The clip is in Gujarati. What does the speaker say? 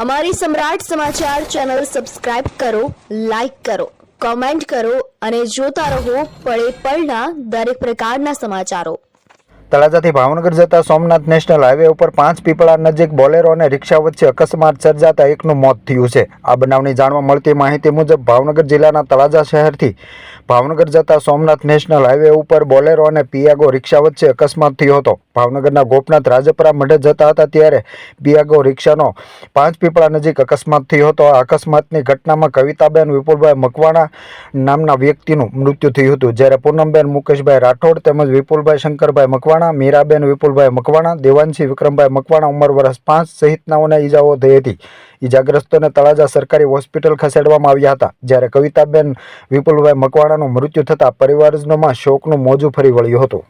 અમારી સમ્રાટ સમાચાર ચેનલ સબસ્ક્રાઇબ કરો, લાઈક કરો, કોમેન્ટ કરો અને જોતા રહો પળે પળના દરેક પ્રકારના સમાચારો। તળાજાથી ભાવનગર જતા સોમનાથ નેશનલ હાઈવે ઉપર 5 પીપળા નજીક બોલેરો અને રિક્ષા વચ્ચે અકસ્માત સર્જાતા એકનું મોત થયું છે। આ બનાવની જાણવા મળતી માહિતી મુજબ ભાવનગર જિલ્લાના તળાજા શહેરથી ભાવનગર જતા સોમનાથ નેશનલ હાઈવે ઉપર બોલેરો અને પિયાગો રિક્ષા વચ્ચે અકસ્માત થયો હતો। ભાવનગરના ગોપનાથ રાજપરા મઢે જતા હતા ત્યારે પિયાગો રિક્ષાનો 5 પીપળા નજીક અકસ્માત થયો હતો। આ અકસ્માતની ઘટનામાં કવિતાબેન વિપુલભાઈ મકવાણા નામના વ્યક્તિનું મૃત્યુ થયું હતું, જ્યારે પૂનમબેન મુકેશભાઈ રાઠોડ તેમજ વિપુલભાઈ શંકરભાઈ મકવાણા, મીરાબેન વિપુલભાઈ મકવાણા, દેવાંશી વિક્રમભાઈ મકવાણા ઉંમર વર્ષ 5 સહિતનાઓને ઈજાઓ થઈ હતી। ઈજાગ્રસ્તોને તળાજા સરકારી હોસ્પિટલ ખસેડવામાં આવ્યા હતા, જ્યારે કવિતાબેન વિપુલભાઈ મકવાણાનું મૃત્યુ થતાં પરિવારજનોમાં શોકનું મોજું ફરી વળ્યું હતું।